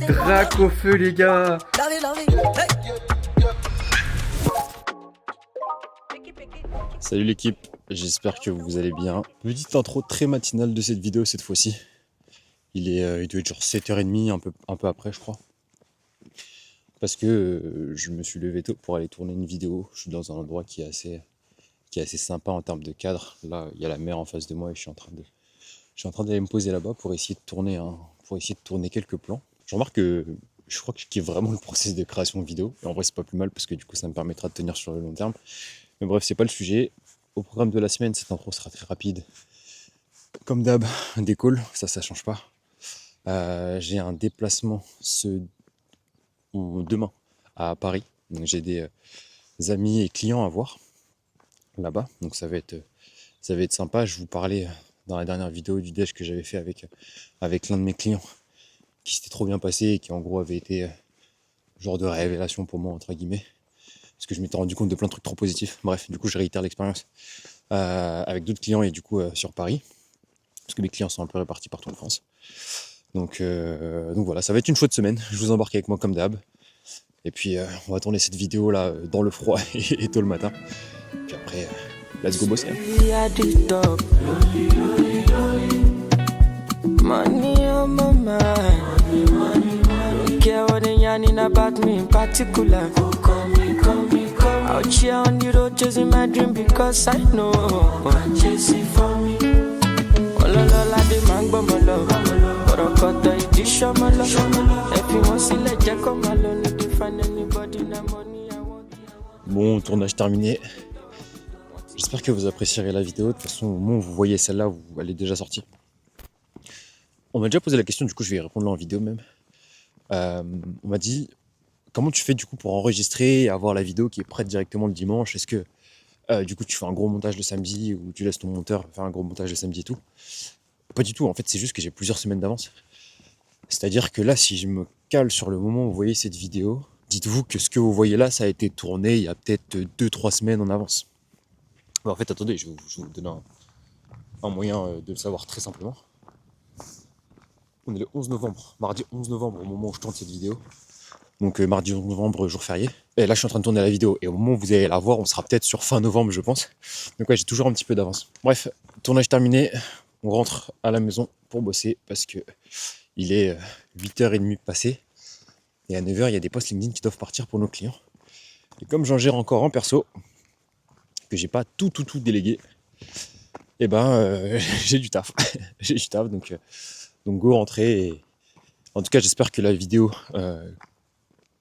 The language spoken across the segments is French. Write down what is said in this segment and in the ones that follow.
Drac au feu les gars. Salut l'équipe, j'espère que vous allez bien. Petite intro très matinale de cette vidéo cette fois-ci. Il doit être genre 7h30, un peu après je crois. Parce que je me suis levé tôt pour aller tourner une vidéo. Je suis dans un endroit qui est assez sympa en termes de cadre. Là, il y a la mer en face de moi et je suis en train d'aller me poser là-bas pour essayer de tourner quelques plans. Je remarque que je crois que je kiffe vraiment le process de création de vidéo. Et en vrai, c'est pas plus mal parce que du coup, ça me permettra de tenir sur le long terme. Mais bref, c'est pas le sujet. Au programme de la semaine, cette intro sera très rapide. Comme d'hab, des calls, ça change pas. J'ai un déplacement demain à Paris. Donc j'ai des amis et clients à voir là-bas. Donc ça va être sympa. Je vous parlais dans la dernière vidéo du déj que j'avais fait avec l'un de mes clients qui s'était trop bien passé et qui en gros avait été genre de révélation pour moi entre guillemets. Parce que je m'étais rendu compte de plein de trucs trop positifs. Bref, du coup je réitère l'expérience avec d'autres clients et du coup sur Paris. Parce que mes clients sont un peu répartis partout en France. Donc voilà, ça va être une chouette semaine. Je vous embarque avec moi comme d'hab. Et puis on va tourner cette vidéo là dans le froid et tôt le matin. Puis après, let's go bosser. Money on my mind. Don't care what they yarning about me in particular. Out here on the road chasing my dream because I know I'm chasing for me. Ololola de mango molo. Orokoto idisho molo. Everyone see le jacko malo. Need to find anybody na money I want. Bon, tournage terminé. J'espère que vous apprécierez la vidéo. De toute façon, au moment où vous voyez celle-là, elle est déjà sortie. On m'a déjà posé la question, du coup je vais y répondre là en vidéo même. On m'a dit, comment tu fais du coup pour enregistrer et avoir la vidéo qui est prête directement le dimanche? Est-ce que du coup tu fais un gros montage le samedi ou tu laisses ton monteur faire un gros montage le samedi et tout? Pas du tout, en fait c'est juste que j'ai plusieurs semaines d'avance. C'est-à-dire que là, si je me cale sur le moment où vous voyez cette vidéo, dites-vous que ce que vous voyez là, ça a été tourné il y a peut-être 2-3 semaines en avance. En fait, attendez, je vais vous donner un moyen de le savoir très simplement. On est le 11 novembre, mardi 11 novembre au moment où je tourne cette vidéo. Donc mardi 11 novembre, jour férié. Et là je suis en train de tourner la vidéo. Et au moment où vous allez la voir, on sera peut-être sur fin novembre je pense. Donc ouais, j'ai toujours un petit peu d'avance. Bref, tournage terminé. On rentre à la maison pour bosser parce que il est 8h30 passé. Et à 9h, il y a des posts LinkedIn qui doivent partir pour nos clients. Et comme j'en gère encore en perso, que j'ai pas tout délégué, et ben j'ai du taf. J'ai du taf, donc go rentrer. Et... En tout cas, j'espère que la vidéo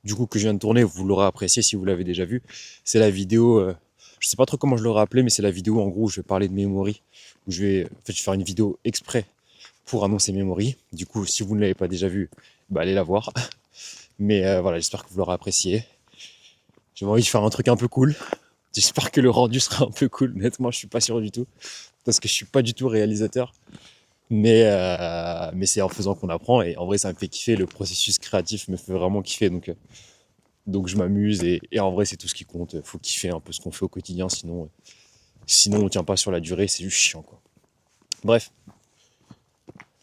du coup que je viens de tourner, vous l'aurez apprécié si vous l'avez déjà vu. C'est la vidéo, je sais pas trop comment je l'aurais appelé, mais c'est la vidéo en gros où je vais parler de Memory, où je vais faire une vidéo exprès pour annoncer Memory. Du coup, si vous ne l'avez pas déjà vue, bah, allez la voir. Mais voilà, j'espère que vous l'aurez apprécié. J'ai envie de faire un truc un peu cool. J'espère que le rendu sera un peu cool. Honnêtement, je suis pas sûr du tout, parce que je suis pas du tout réalisateur. Mais c'est en faisant qu'on apprend, et en vrai ça me fait kiffer, le processus créatif me fait vraiment kiffer, donc je m'amuse, et en vrai c'est tout ce qui compte. Faut kiffer un peu ce qu'on fait au quotidien, sinon on tient pas sur la durée, c'est juste chiant quoi. Bref,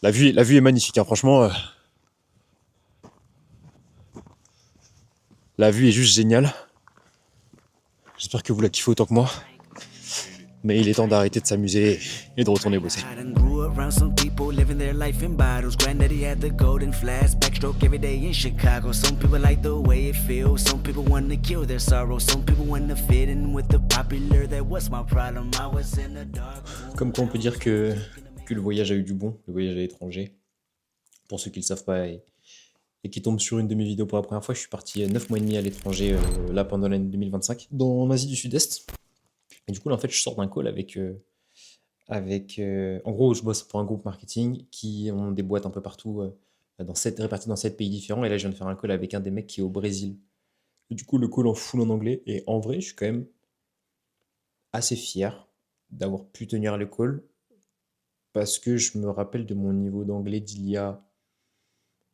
la vue est magnifique hein, franchement, la vue est juste géniale. J'espère que vous la kiffez autant que moi. Mais il est temps d'arrêter de s'amuser et de retourner bosser. Comme quoi on peut dire que le voyage a eu du bon, le voyage à l'étranger. Pour ceux qui ne le savent pas et qui tombent sur une de mes vidéos pour la première fois, je suis parti 9 mois et demi à l'étranger là pendant l'année 2025, en Asie du Sud-Est. Et du coup, là, en fait, je sors d'un call avec en gros, je bosse pour un groupe marketing qui ont des boîtes un peu partout, réparties dans 7 pays différents. Et là, je viens de faire un call avec un des mecs qui est au Brésil. Et du coup, le call en full en anglais. Et en vrai, je suis quand même assez fier d'avoir pu tenir le call. Parce que je me rappelle de mon niveau d'anglais d'il y a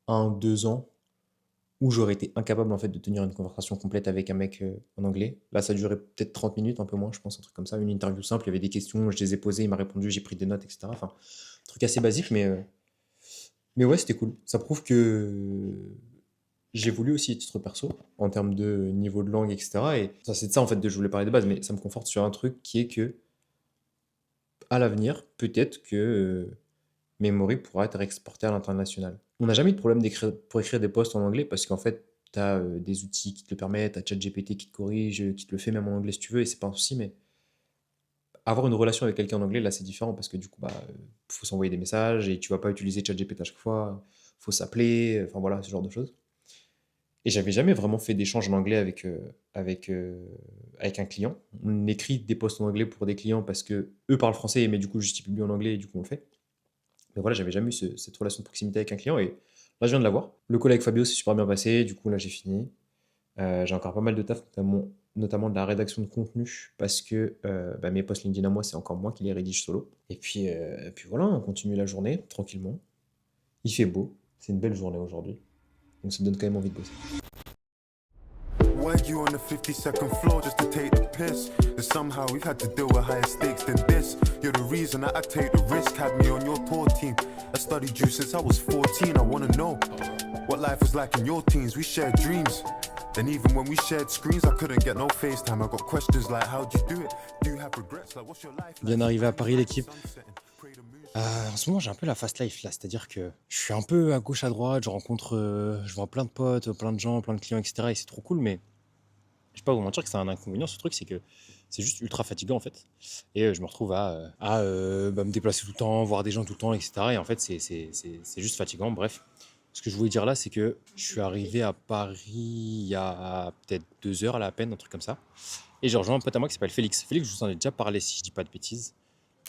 1-2 ans, où j'aurais été incapable en fait de tenir une conversation complète avec un mec en anglais. Là, ça durait peut-être 30 minutes, un peu moins, je pense, un truc comme ça. Une interview simple, il y avait des questions, je les ai posées, il m'a répondu, j'ai pris des notes, etc. Enfin, un truc assez basique, mais ouais, c'était cool. Ça prouve que j'ai voulu aussi à titre perso, en termes de niveau de langue, etc. Et ça, c'est de ça en fait de je voulais parler de base, mais ça me conforte sur un truc qui est que à l'avenir, peut-être que Memory pourra être exporté à l'international. On n'a jamais eu de problème pour écrire des posts en anglais parce qu'en fait, tu as des outils qui te le permettent, tu as ChatGPT qui te corrige, qui te le fait même en anglais si tu veux, et c'est pas un souci, mais avoir une relation avec quelqu'un en anglais, là, c'est différent parce que du coup, faut s'envoyer des messages et tu vas pas utiliser ChatGPT à chaque fois, faut s'appeler, enfin voilà, ce genre de choses. Et j'avais jamais vraiment fait d'échange en anglais avec un client. On écrit des posts en anglais pour des clients parce que eux parlent français, mais du coup, juste ils publient en anglais et du coup, on le fait. Mais voilà, j'avais jamais eu cette relation de proximité avec un client et là, je viens de l'avoir. Le call avec Fabio s'est super bien passé, du coup, là, j'ai fini. J'ai encore pas mal de taf, notamment de la rédaction de contenu parce que mes posts LinkedIn à moi, c'est encore moi qui les rédige solo. Et puis voilà, on continue la journée tranquillement. Il fait beau, c'est une belle journée aujourd'hui. Donc ça me donne quand même envie de bosser. Why you on the 52nd floor just to take the piss? And somehow we've had to deal with higher stakes than this. You're the reason that I take the risk, had me on your tour team. I studied you since I was 14, I wanna know what life was like in your teens. We shared dreams. And even when we shared screens, I couldn't get no FaceTime. I got questions like, how'd you do it? Do you have regrets? Like, what's your life like? Bien arrivé à Paris, l'équipe. En ce moment, j'ai un peu la fast life là, c'est-à-dire que je suis un peu à gauche, à droite, je vois plein de potes, plein de gens, plein de clients, etc. Et c'est trop cool, mais je vais pas vous mentir que c'est un inconvénient, ce truc, c'est que c'est juste ultra fatigant en fait. Et je me retrouve à me déplacer tout le temps, voir des gens tout le temps, etc. Et en fait, c'est juste fatigant. Bref, ce que je voulais dire là, c'est que je suis arrivé à Paris il y a peut-être 2 heures à la peine, un truc comme ça. Et j'ai rejoint un pote à moi qui s'appelle Félix. Félix, je vous en ai déjà parlé si je dis pas de bêtises.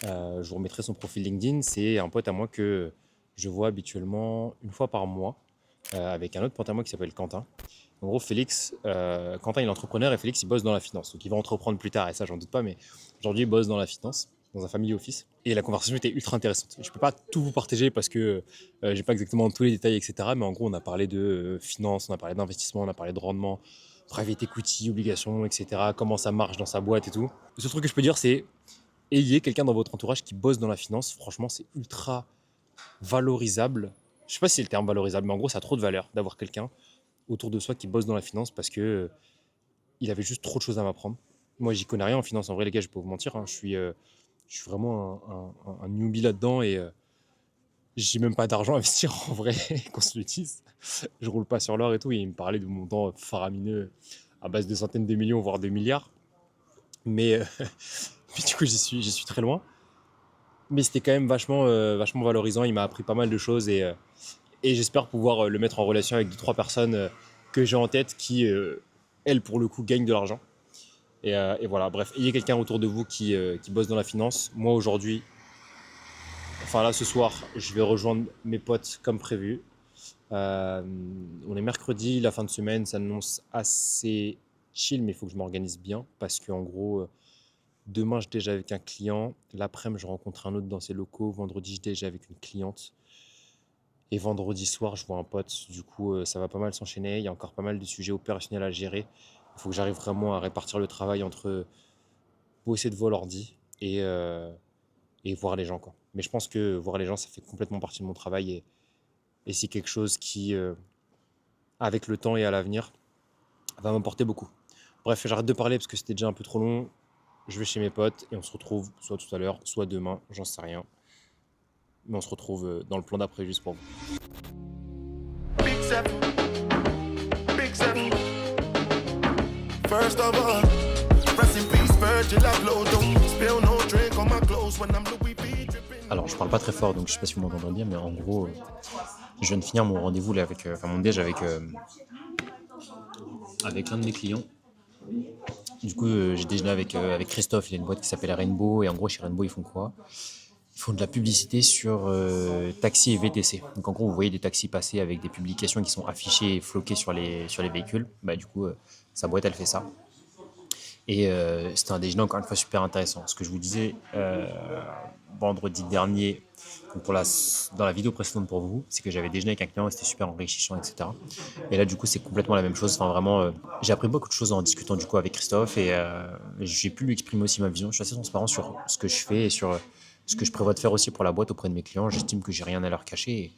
Je vous remettrai son profil LinkedIn. C'est un pote à moi que je vois habituellement une fois par mois avec un autre pote à moi qui s'appelle Quentin. En gros, Quentin il est entrepreneur et Félix il bosse dans la finance. Donc il va entreprendre plus tard et ça j'en doute pas, mais aujourd'hui il bosse dans la finance, dans un family office. Et la conversation était ultra intéressante. Je peux pas tout vous partager parce que j'ai pas exactement tous les détails, etc. Mais en gros on a parlé de finance, on a parlé d'investissement, on a parlé de rendement, private equity, obligations, etc. Comment ça marche dans sa boîte et tout. Le seul truc que je peux dire c'est ayez quelqu'un dans votre entourage qui bosse dans la finance. Franchement c'est ultra valorisable. Je sais pas si c'est le terme valorisable, mais en gros ça a trop de valeur d'avoir quelqu'un autour de soi qui bosse dans la finance parce que il avait juste trop de choses à m'apprendre. Moi, j'y connais rien en finance. En vrai, les gars, je peux vous mentir. Je suis vraiment un newbie là-dedans et j'ai même pas d'argent à investir en vrai, qu'on se le dise. Je roule pas sur l'or et tout. Et il me parlait de montants faramineux à base de centaines de millions, voire de milliards. Mais, mais du coup, j'y suis très loin. Mais c'était quand même vachement valorisant. Il m'a appris pas mal de choses et j'espère pouvoir le mettre en relation avec 2-3 personnes que j'ai en tête qui, elles, pour le coup, gagnent de l'argent. Et voilà, bref, ayez quelqu'un autour de vous qui bosse dans la finance. Moi, aujourd'hui, enfin là, ce soir, je vais rejoindre mes potes comme prévu. On est mercredi, la fin de semaine s'annonce assez chill, mais il faut que je m'organise bien parce qu'en gros, demain, je déjeune avec un client. L'après-midi, je rencontre un autre dans ses locaux. Vendredi, je déjeune avec une cliente. Et vendredi soir, je vois un pote. Du coup, ça va pas mal s'enchaîner. Il y a encore pas mal de sujets opérationnels à gérer. Il faut que j'arrive vraiment à répartir le travail entre bosser devant l'ordi et voir les gens, quoi. Mais je pense que voir les gens, ça fait complètement partie de mon travail et c'est quelque chose qui, avec le temps et à l'avenir, va m'apporter beaucoup. Bref, j'arrête de parler parce que c'était déjà un peu trop long. Je vais chez mes potes et on se retrouve soit tout à l'heure, soit demain, j'en sais rien. Mais on se retrouve dans le plan d'après juste pour vous. Big step, big step. First of all, rest in peace, Virgil Abloh. Don't spill no drink on my clothes when I'm Louis V dripping. Alors, je parle pas très fort, donc je sais pas si vous m'entendrez bien, mais en gros, je viens de finir mon rendez-vous là mon déj avec l'un de mes clients. Du coup, j'ai déjeuné avec Christophe. Il a une boîte qui s'appelle Rainbow, et en gros, chez Rainbow, ils font quoi? Ils font de la publicité sur taxi et VTC. Donc en gros, vous voyez des taxis passer avec des publications qui sont affichées et floquées sur les véhicules. Du coup, sa boîte, elle fait ça. Et c'était un déjeuner, encore une fois, super intéressant. Ce que je vous disais, vendredi dernier, donc dans la vidéo précédente pour vous, c'est que j'avais déjeuné avec un client et c'était super enrichissant, etc. Et là, du coup, c'est complètement la même chose. Enfin, vraiment, j'ai appris beaucoup de choses en discutant du coup avec Christophe et j'ai pu lui exprimer aussi ma vision. Je suis assez transparent sur ce que je fais et sur ce que je prévois de faire aussi pour la boîte auprès de mes clients. J'estime que j'ai rien à leur cacher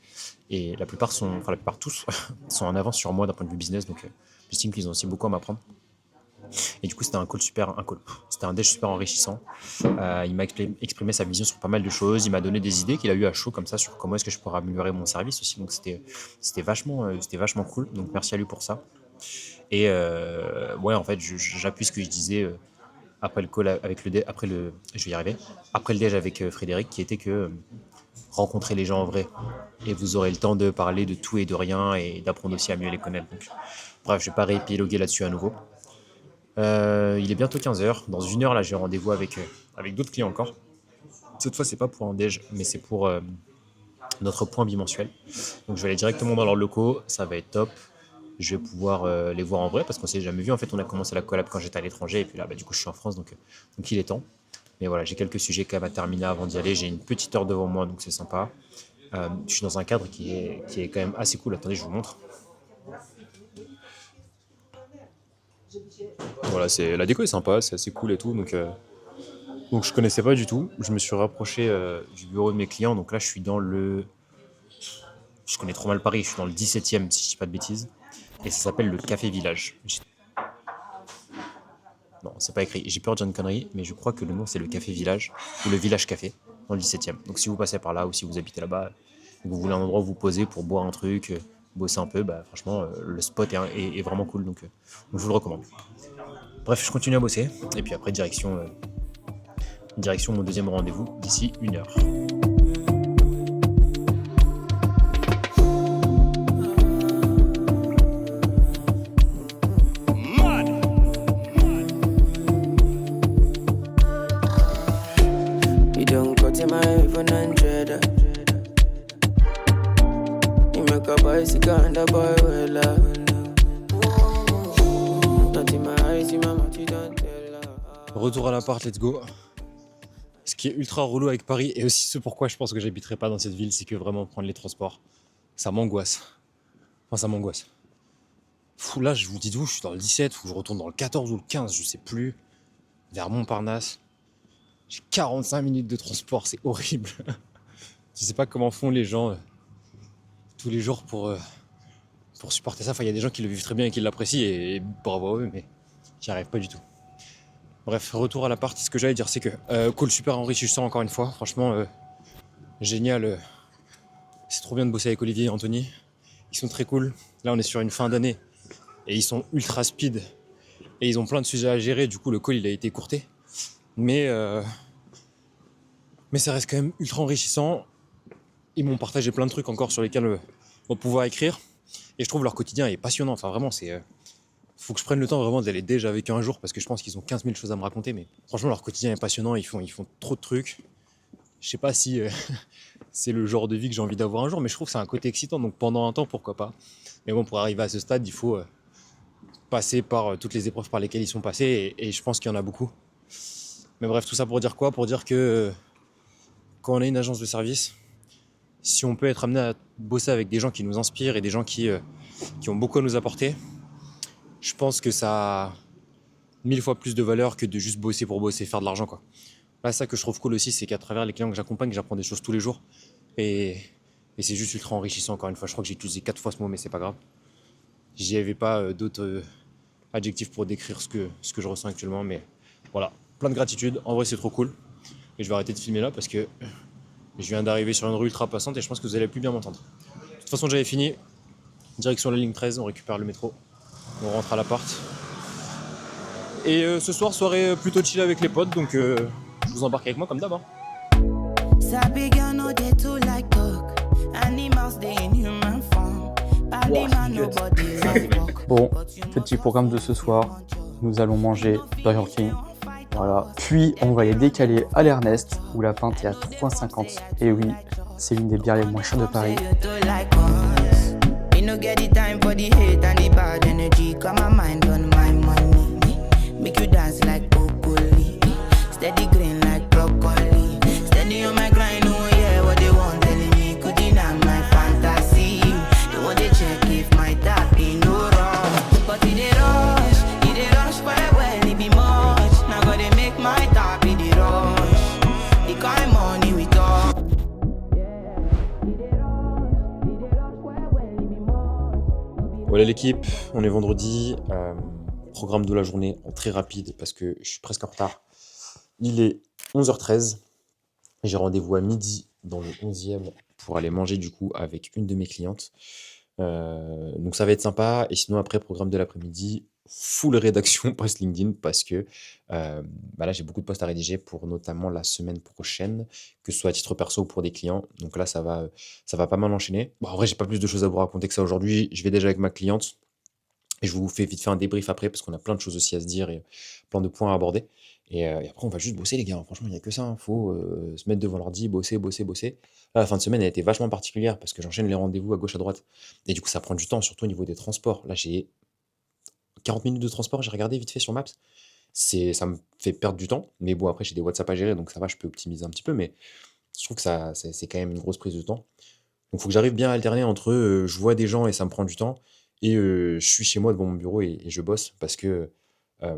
et la plupart tous sont en avance sur moi d'un point de vue business. Donc, j'estime qu'ils ont aussi beaucoup à m'apprendre. Et du coup, c'était c'était un déj super enrichissant. Il m'a exprimé sa vision sur pas mal de choses. Il m'a donné des idées qu'il a eu à chaud comme ça sur comment est-ce que je pourrais améliorer mon service aussi. Donc, c'était vachement cool. Donc, merci à lui pour ça. Et ouais, en fait, j'appuie ce que je disais après le call je vais y arriver. Après le déj avec Frédéric, qui était que rencontrer les gens en vrai. Et vous aurez le temps de parler de tout et de rien et d'apprendre aussi à mieux les connaître. Donc, bref, je vais pas réépiloguer là-dessus à nouveau. Il est bientôt 15h. Dans 1 heure, là, j'ai rendez-vous avec d'autres clients encore. Cette fois, c'est pas pour un déj, mais c'est pour notre point bimensuel. Donc, je vais aller directement dans leurs locaux. Ça va être top. Je vais pouvoir les voir en vrai parce qu'on s'est jamais vu. En fait, on a commencé la collab quand j'étais à l'étranger. Et puis là, du coup, je suis en France. Donc il est temps. Mais voilà, j'ai quelques sujets quand même à terminer avant d'y aller. J'ai une petite heure devant moi, donc c'est sympa. Je suis dans un cadre qui est quand même assez cool. Attendez, je vous montre. Voilà, la déco est sympa, c'est assez cool et tout, donc je connaissais pas du tout. Je me suis rapproché du bureau de mes clients, donc là je suis je connais trop mal Paris, je suis dans le 17e si je dis pas de bêtises, et ça s'appelle le Café Village. Non, c'est pas écrit, j'ai peur de dire une connerie, mais je crois que le nom c'est le Café Village, ou le Village Café, dans le 17e. Donc si vous passez par là, ou si vous habitez là-bas, et que vous voulez un endroit où vous poser pour boire un truc, bosser un peu, franchement, le spot est vraiment cool, donc je vous le recommande. Bref, je continue à bosser, et puis après, direction mon deuxième rendez-vous d'ici 1 heure. Retour à l'appart, let's go. Ce qui est ultra relou avec Paris, et aussi ce pourquoi je pense que j'habiterai pas dans cette ville, c'est que vraiment prendre les transports, ça m'angoisse. Enfin, ça m'angoisse. Là, je vous dis d'où, je suis dans le 17, faut que je retourne dans le 14 ou le 15, je sais plus, vers Montparnasse. J'ai 45 minutes de transport, c'est horrible. Je sais pas comment font les gens tous les jours pour supporter ça. Enfin, il y a des gens qui le vivent très bien et qui l'apprécient, et bravo à eux, mais j'y arrive pas du tout. Bref, retour à l'appart, ce que j'allais dire, c'est que call super enrichissant encore une fois, franchement, génial. C'est trop bien de bosser avec Olivier et Anthony, ils sont très cool. Là, on est sur une fin d'année, et ils sont ultra speed, et ils ont plein de sujets à gérer, du coup le call il a été écourté, mais ça reste quand même ultra enrichissant. Ils m'ont partagé plein de trucs encore sur lesquels on va pouvoir écrire, et je trouve leur quotidien est passionnant. Enfin vraiment, faut que je prenne le temps vraiment d'aller déjà avec eux un jour, parce que je pense qu'ils ont 15 000 choses à me raconter, mais franchement leur quotidien est passionnant, ils font trop de trucs. Je sais pas si c'est le genre de vie que j'ai envie d'avoir un jour, mais je trouve que c'est un côté excitant, donc pendant un temps pourquoi pas. Mais bon, pour arriver à ce stade, il faut passer par toutes les épreuves par lesquelles ils sont passés, et je pense qu'il y en a beaucoup. Mais bref, tout ça pour dire quoi ? Pour dire que quand on est une agence de service, si on peut être amené à bosser avec des gens qui nous inspirent et des gens qui ont beaucoup à nous apporter, je pense que ça a 1000 fois plus de valeur que de juste bosser pour bosser, faire de l'argent, quoi. Là, ça que je trouve cool aussi, c'est qu'à travers les clients que j'accompagne, j'apprends des choses tous les jours. Et c'est juste ultra enrichissant, encore une fois. Je crois que j'ai utilisé 4 fois ce mot, mais c'est pas grave. J'y avais pas d'autres adjectifs pour décrire ce que je ressens actuellement, mais voilà. Plein de gratitude. En vrai, c'est trop cool. Et je vais arrêter de filmer là parce que je viens d'arriver sur une rue ultra passante et je pense que vous allez plus bien m'entendre. De toute façon, j'avais fini. Direction la ligne 13, on récupère le métro. On rentre à l'appart. Et ce soir, soirée plutôt chill avec les potes, donc je vous embarque avec moi comme d'hab. Hein. Bon, petit programme de ce soir. Nous allons manger Burger King. Voilà. Puis on va aller décaler à l'Ernest où la pinte est à 3,50. Et oui, c'est l'une des bières les moins chères de Paris. No get the time for the hate and the bad energy. Got my mind on my money. Make you dance like broccoli. Steady green like broccoli. Steady on my l'équipe, on est vendredi. Programme de la journée en très rapide parce que je suis presque en retard. Il est 11h13. J'ai rendez-vous à midi dans le 11e pour aller manger du coup avec une de mes clientes. Donc ça va être sympa. Et sinon après, programme de l'après-midi, full rédaction post LinkedIn parce que là j'ai beaucoup de posts à rédiger pour notamment la semaine prochaine, que ce soit à titre perso ou pour des clients. Donc là ça va pas mal enchaîner. Bon, en vrai j'ai pas plus de choses à vous raconter que ça aujourd'hui. Je vais déjà avec ma cliente et je vous fais vite fait un débrief après parce qu'on a plein de choses aussi à se dire et plein de points à aborder. Et après on va juste bosser les gars. Franchement il n'y a que ça, hein. Faut se mettre devant l'ordi, bosser. Là, la fin de semaine elle a été vachement particulière parce que j'enchaîne les rendez-vous à gauche à droite. Et du coup ça prend du temps, surtout au niveau des transports. Là j'ai 40 minutes de transport, j'ai regardé vite fait sur Maps. Ça me fait perdre du temps, mais bon, après, j'ai des WhatsApp à gérer, donc ça va, je peux optimiser un petit peu, mais je trouve que c'est quand même une grosse prise de temps. Donc, il faut que j'arrive bien à alterner entre je vois des gens et ça me prend du temps, et je suis chez moi devant mon bureau et je bosse, parce que euh,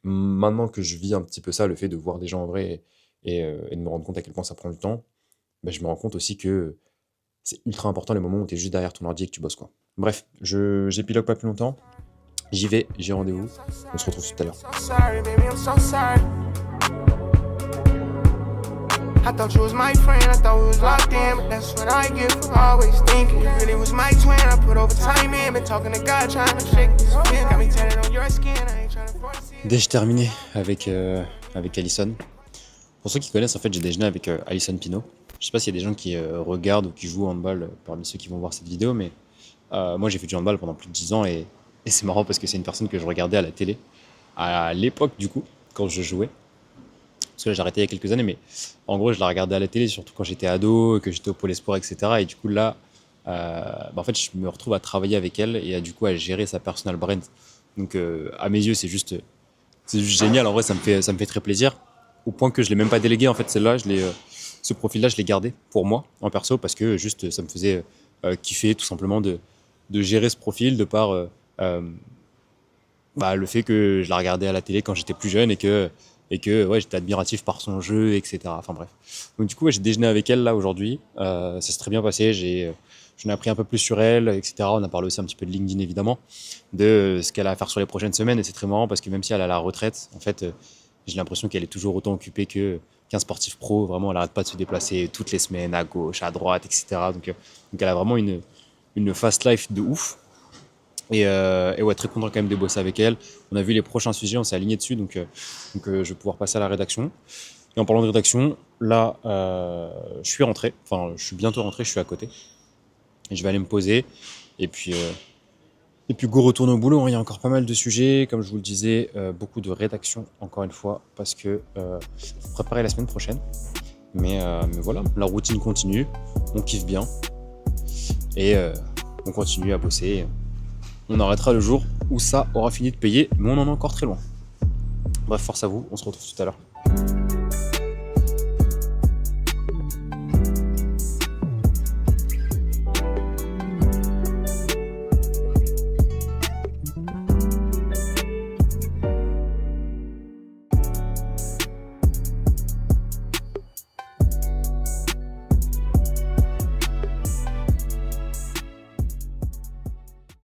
maintenant que je vis un petit peu ça, le fait de voir des gens en vrai et de me rendre compte à quel point ça prend du temps, bah, je me rends compte aussi que c'est ultra important les moments où tu es juste derrière ton ordi et que tu bosses, quoi. Bref, j'épilogue pas plus longtemps. J'y vais, j'ai rendez-vous. On se retrouve tout à l'heure. So sorry, baby, I'm so sorry. I thought you was my friend, I thought we was locked in, but that's what I get for always thinking. You really was my twin, I put overtime in, been talking to God, trying to shake this feeling. Got me tatted on your skin, I ain't trying to force it. Déj terminé avec Alison. Pour ceux qui connaissent, en fait, j'ai déjeuné avec Alison Pino. Je sais pas s'il y a des gens qui regardent ou qui jouent au handball parmi ceux qui vont voir cette vidéo, mais moi j'ai fait du handball pendant plus de 10 ans et c'est marrant parce que c'est une personne que je regardais à la télé à l'époque du coup, quand je jouais. Parce que là j'ai arrêté il y a quelques années, mais en gros je la regardais à la télé, surtout quand j'étais ado, que j'étais au pôle espoir, etc. Et du coup là, en fait je me retrouve à travailler avec elle et du coup à gérer sa personal brand. Donc à mes yeux c'est juste génial, en vrai ça me fait très plaisir. Au point que je l'ai même pas délégué en fait celle-là, ce profil-là je l'ai gardé pour moi en perso parce que juste ça me faisait kiffer tout simplement de gérer ce profil de par le fait que je la regardais à la télé quand j'étais plus jeune et que ouais, j'étais admiratif par son jeu, etc. Enfin bref. Donc du coup, ouais, j'ai déjeuné avec elle là aujourd'hui. Ça s'est très bien passé. J'en ai appris un peu plus sur elle, etc. On a parlé aussi un petit peu de LinkedIn évidemment, de ce qu'elle a à faire sur les prochaines semaines. Et c'est très marrant parce que même si elle a la retraite, en fait, j'ai l'impression qu'elle est toujours autant occupée qu'un sportif pro. Vraiment, elle n'arrête pas de se déplacer toutes les semaines à gauche, à droite, etc. Donc elle a vraiment une fast life de ouf. Et ouais, très content quand même de bosser avec elle. On a vu les prochains sujets, on s'est aligné dessus, donc je vais pouvoir passer à la rédaction. Et en parlant de rédaction, là, je suis rentré, enfin, je suis bientôt rentré, je suis à côté. Et je vais aller me poser. Et puis go retourner au boulot, hein. Il y a encore pas mal de sujets, comme je vous le disais, beaucoup de rédaction, encore une fois, parce que faut préparer la semaine prochaine. Mais voilà, la routine continue, on kiffe bien. Et on continue à bosser. On arrêtera le jour où ça aura fini de payer, mais on en est encore très loin. Bref, force à vous, on se retrouve tout à l'heure.